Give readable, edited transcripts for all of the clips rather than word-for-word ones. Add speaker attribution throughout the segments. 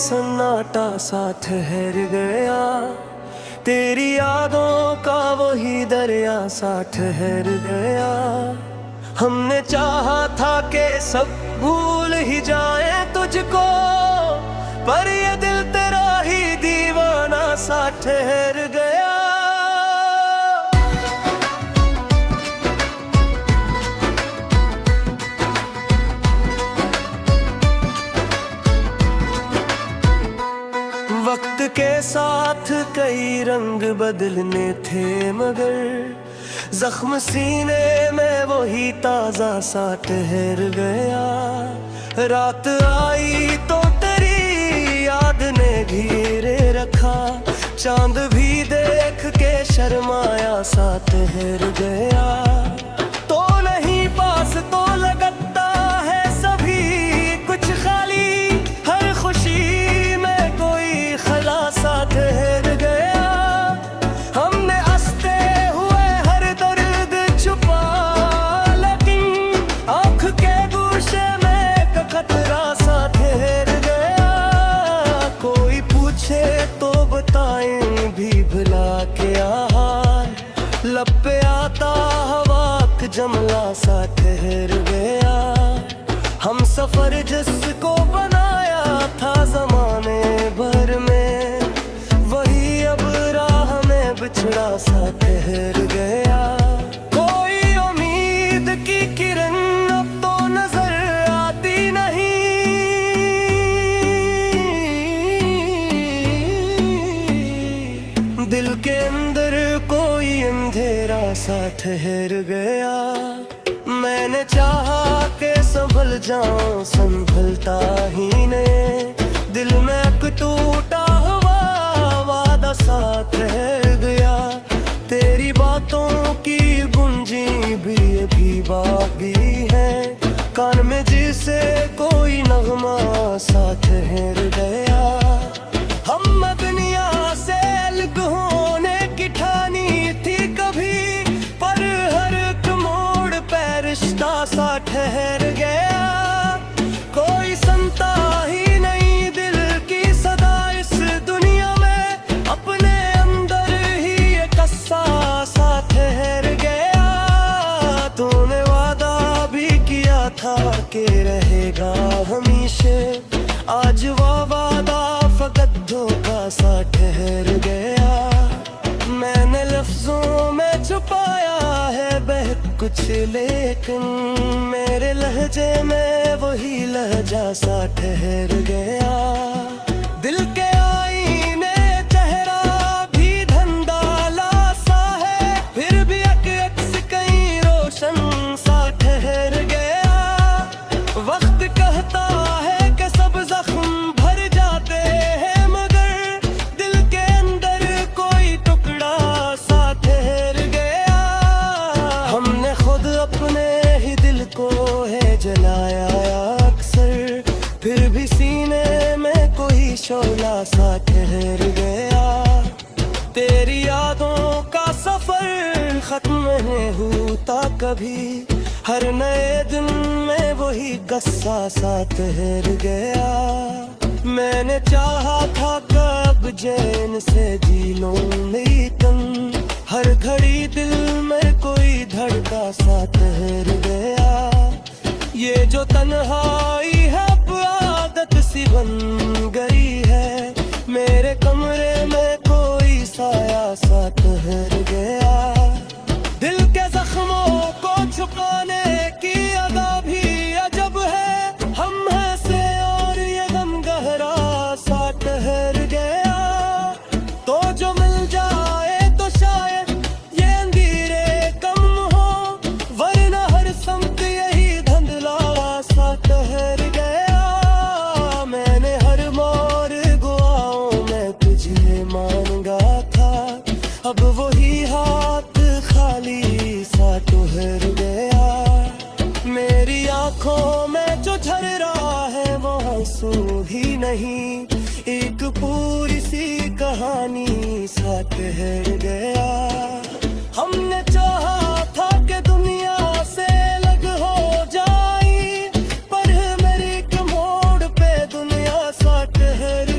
Speaker 1: सन्नाटा सा ठहर गया, तेरी यादों का वही दरिया सा ठहर गया। हमने चाहा था कि सब भूल ही जाए तुझको, पर ये दिल तेरा ही दीवाना सा ठहर गया। वक्त के साथ कई रंग बदलने थे, मगर जख्म सीने में वही ताजा सा ठहर गया। रात आई तो तेरी याद ने घेरे रखा, चांद भी देख के शर्माया सा ठहर गया। तो नहीं पास तो लगता है सभी कुछ खाली, हर खुशी ठहर गया। हमने हंसते हुए हर दर्द छुपा, लेकिन आँख के गोशे में एक खतरा सा ठहर गया। कोई पूछे तो बताएं भी भला क्या हाल, लब पे आता हवा का जमला सा ठहर गया। हम सफर जिसको बनाया था जमाने भर में, बिछड़ा सा ठहर गया। कोई उम्मीद की किरण अब तो नजर आती नहीं, दिल के अंदर कोई अंधेरा सा ठहर गया। मैंने चाहा कि संभल जाऊं, संभलता ही नहीं, दिल में एक टूटा हुआ वादा सा ठहर गया। तेरी बातों की गुंजी भी बाकी है, कान में जिसे कोई नगमा सा ठहर गया। हम दुनिया से अलग होने की ठानी थी कभी, पर हर एक मोड़ पे रिश्ता सा ठहर गया। कोई सुनता ही नहीं दिल की सदा इस दुनिया में, अपने अंदर ही एक कस्सा सा ठहर गया। तूने वादा भी किया था कि रहेगा हमेशा, आज वो वादा फकत धोखा सा ठहर गया। मैंने लफ्जों में छुपाया है बहुत कुछ, लेकिन मेरे लहजे में वही लहजा सा ठहर गया। दिल के आईने चेहरा भी धंधाला सा है, फिर भी एक अक्स कहीं रोशन सा ठहर गया। वक्त कहता है कि सब जख्म भर जाते हैं, मगर दिल के अंदर कोई टुकड़ा सा ठहर गया। हमने खुद अपने ही दिल को है जलाया अक्सर, फिर भी सीने में कोई शोला सा ठहर गया। तेरी यादों का सफर खत्म नहीं होता कभी, हर नए दिन में वही गस्सा सा ठहर गया। मैंने चाहा था कब चैन से जी लूं, लेकिन हर घड़ी दिल में कोई धड़का सा ठहर गया। ये जो तन्हाई है अब आदत सी बन गई है, मेरे कमरे में कोई साया सा ठहर गया। दिल के जख्मों को छुपाने की अदा भी अजब है, हम हंसे और ये गम गहरा सा ठहर गया। तो जो मिल जाए तो शायद ये अंधेरे कम हो, वरना हर समत यही धुंधला सा ठहर गया। मैंने हर मोर दुआओं में तुझे मांगा था, अब वही हाथ खाली सा ठहर गया। मेरी आंखों में जो झर रहा है वो आंसू ही नहीं, एक पूरी सी कहानी सा ठहर गया। हमने चाहा था कि दुनिया से अलग हो जाए, पर मेरे एक मोड़ पे दुनिया सा ठहर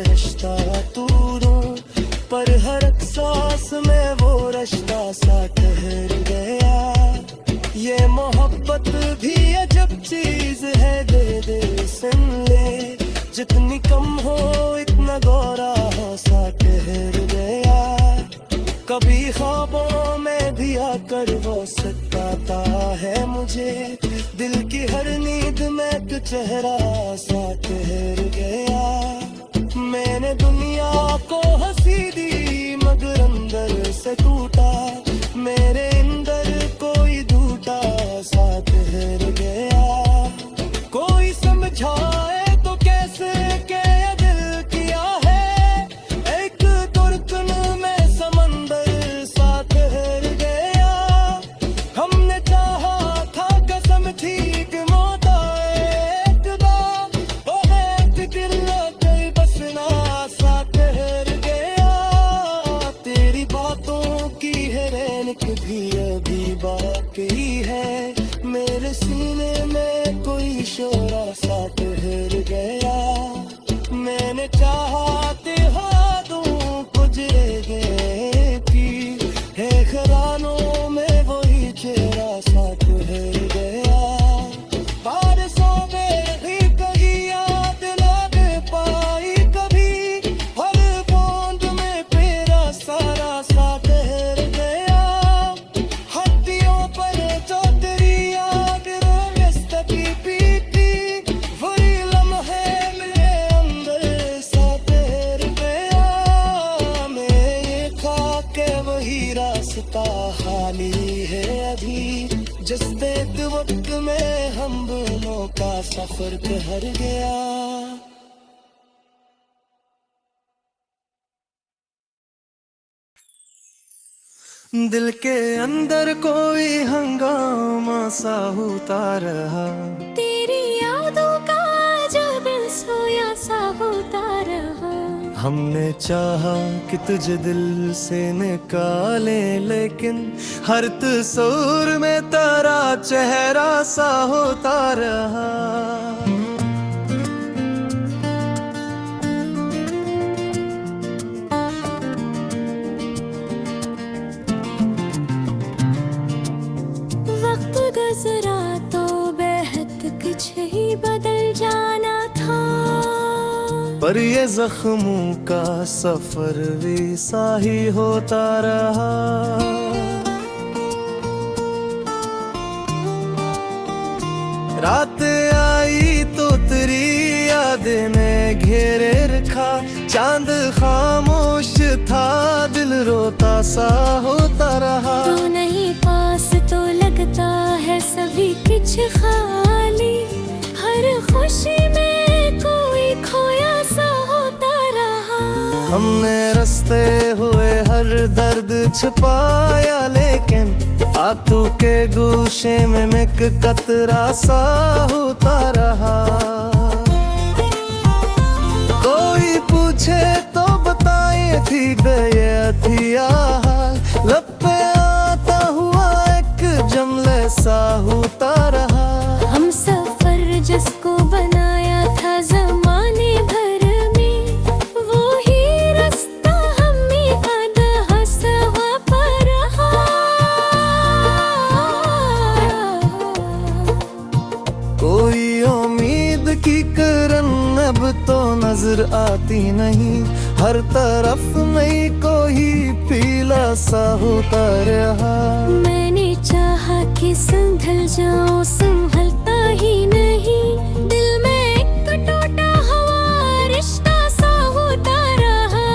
Speaker 1: रिश्ता तूरों, पर हर एक सांस में वो रिश्ता सा ठहर गया। ये मोहब्बत भी अजब चीज है, दे दे सुन ले, जितनी कम हो इतना गौरा हो सा ठहर गया। कभी ख्वाबों में भी आकर वो सताता है मुझे, दिल की हर नींद में तू चेहरा सा ठहर गया। मैंने दुनिया को हंसी दी मगर अंदर से टूटा, मेरे अंदर कोई टूटा सा ठहर गया। कोई समझाए तो कैसे के ये दिल किया है, एक तुरकन में समंदर सा ठहर गया। हमने चाहा था कसम थी कि मौत आए एक बार, वो है फिक्र न कोई बसना सा ठहर गया। तेरी बातों की है रैनक भी अभी बाकी है, मेरे सीने में कोई शोरा सा ठहर गया। मैंने चाहते हाथों गुजरे गए की है, खरानों में वही चेहरा सा ठहर गया। बारिशों में भी कहीं याद लग पाई कभी, हर बूंद में तेरा सारा सा ठहर गया। हड्डियों पर जो तेरी याद रोज तकी पीती, वही लम्हे मेरे अंदर सा ठहर गया। मैं ये खा के वही रास्ता खाली है अभी, जिस देख वक्त में हम दोनों का सफर ठहर गया। दिल के अंदर कोई हंगामा सा होता रहा,
Speaker 2: तेरी यादों का जब सोया सा होता रहा।
Speaker 1: हमने चाहा कि तुझे दिल से निकाले, लेकिन हर तस्वीर में तेरा चेहरा सा होता रहा।
Speaker 2: वक्त गुजरा तो बेहद कुछ ही बदल जाना था,
Speaker 1: पर ये जख्मों का सफर वैसा ही होता रहा। रात आई तो तेरी यादें ने घेरे रखा, चांद खामोश था, दिल रोता सा होता रहा।
Speaker 2: तू नहीं पास तो लगता है सभी कुछ खाली, हर खुशी में कोई खोया सा होता रहा।
Speaker 1: हमने रस्ते हुए हर दर्द छुपाया, लेकिन आंखों के गोशे में एक कतरा सा होता रहा। कोई पूछे तो बताए थी गए थी हाल, लब पे आता हुआ एक जमले सा होता रहा।
Speaker 2: हम सफर जिसको बनाया था जमाने भर में, वो ही रास्ता हमें आधा हंसवा पर रहा।
Speaker 1: कोई उम्मीद की किरण अब तो नजर आती नहीं, हर तरफ नहीं कोई पीला सा होता रहा।
Speaker 2: मैंने चाहा कि संभल जाऊं, संभलता ही नहीं, दिल में एक टूटा हुआ रिश्ता सा होता रहा।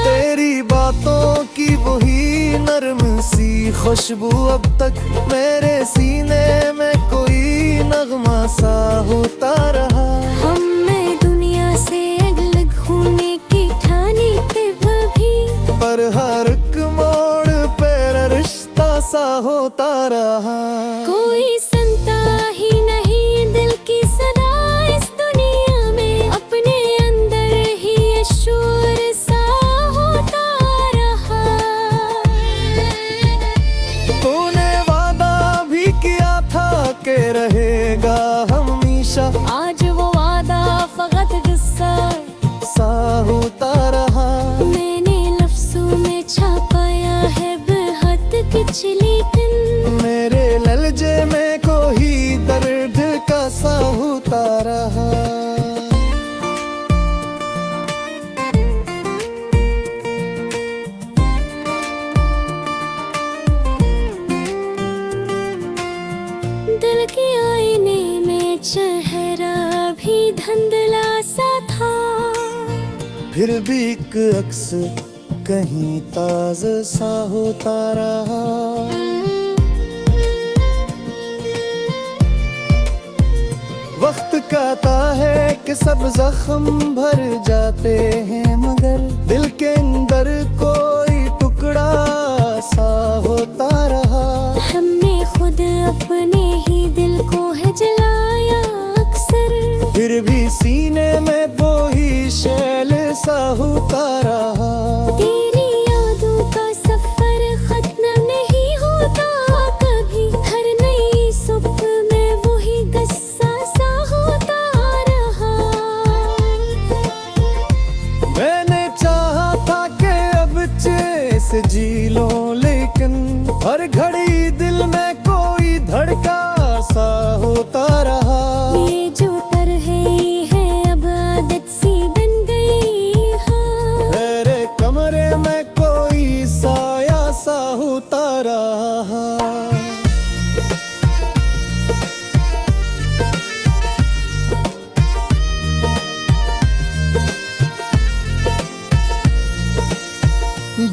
Speaker 1: तेरी बातों की वही नरम सी खुशबू अब तक मेरे सीने में कोई नगमा सा होता रहा।
Speaker 2: हमें दुनिया से अलग होने की ठानी थे भी,
Speaker 1: पर हर एक मोड़ पे रिश्ता सा होता रहा।
Speaker 2: कोई सुनता ही नहीं दिल की सदा इस दुनिया में, अपने अंदर ही ये शोर सा होता रहा।
Speaker 1: तूने वादा भी किया था कि रहेगा हमेशा,
Speaker 2: आज वो वादा फकत गुस्सा
Speaker 1: सा होता
Speaker 2: कुछ लेकिन
Speaker 1: मेरे ललजे में कोई दर्द का सा होता रहा।
Speaker 2: दिल के आईने में चेहरा भी धुंधला सा था,
Speaker 1: फिर भी एक अक्स कहीं ताज़ा सा होता रहा। वक्त कहता है कि सब जख्म भर जाते हैं, मगर दिल के अंदर कोई टुकड़ा सा होता रहा।
Speaker 2: हमने खुद अपने ही दिल को है जलाया अक्सर,
Speaker 1: फिर भी सीने में वही शैल सा होता रहा।
Speaker 2: तेरी यादों का सफर खत्म नहीं होता कभी, हर नई सुबह में वही गुस्सा सा होता रहा।
Speaker 1: मैंने चाहा था कि अब अच्छे से जी लो, लेकिन हर घड़ी दिल में कोई धड़का सा होता रहा।
Speaker 2: ये जो तरह है अब आदत सी बन गई, हाँ।
Speaker 1: मेरे कमरे में कोई साया सा होता रहा।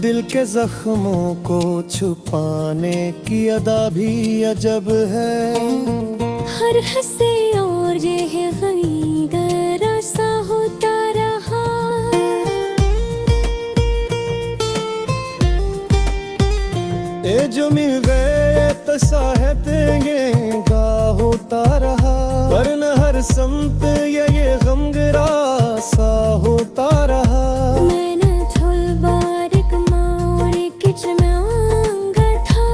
Speaker 1: दिल के जख्मों को छुपाने की अदा भी अजब है।
Speaker 2: हर हंसे और यह गरा सा होता रहा।
Speaker 1: ये जो मिल गए तो शायद ये का होता रहा, वरना हर समत ये गमगरा सा होता रहा।
Speaker 2: मैंने थोल बारिक मोड़ किच में आंगा था,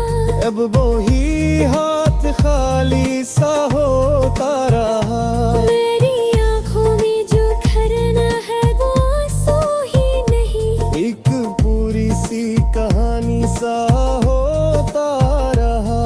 Speaker 1: अब वो ही हाथ खाली सा होता रहा।
Speaker 2: मेरी आँखों में जो खरना है वो आंसू ही नहीं,
Speaker 1: एक पूरी सी कहानी सा होता रहा।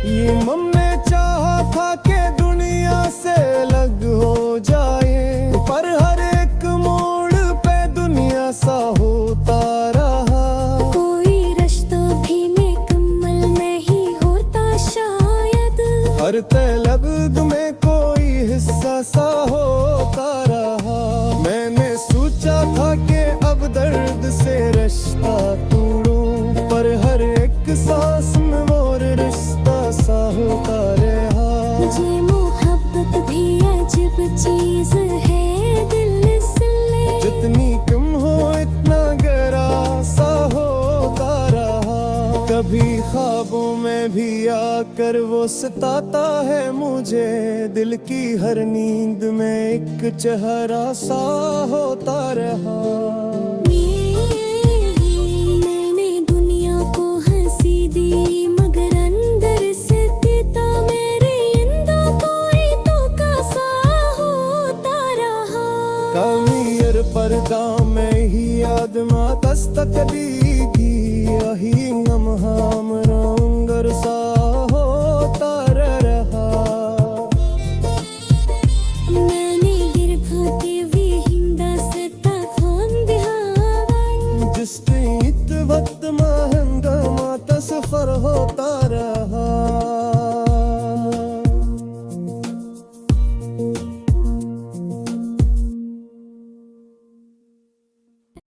Speaker 1: ये मन ने चाहा था कि दुनिया से अलग हो जाए, पर हर एक मोड़ पे दुनिया सा होता रहा।
Speaker 2: कोई रिश्ता भी मुकम्मल नहीं होता शायद,
Speaker 1: हर तलब में कोई हिस्सा सा होता रहा। मैंने सोचा था कि अब दर्द से रिश्ता तोड़ूं, पर हर एक सांस में वो रिश्ता सा होता रहा।
Speaker 2: मुझे मोहब्बत भी अजीब चीज है, दिल से ले
Speaker 1: जितनी कम हो इतना गहरा सा होता रहा। कभी ख्वाबों में भी आकर वो सताता है मुझे, दिल की हर नींद में एक चेहरा सा होता रहा।
Speaker 2: मैंने दुनिया को हंसी दी, मगर अंदर से देता मेरे अंदर कोई तो कैसा होता रहा।
Speaker 1: कमीर पर्दा में ही आदमा दस्तक दी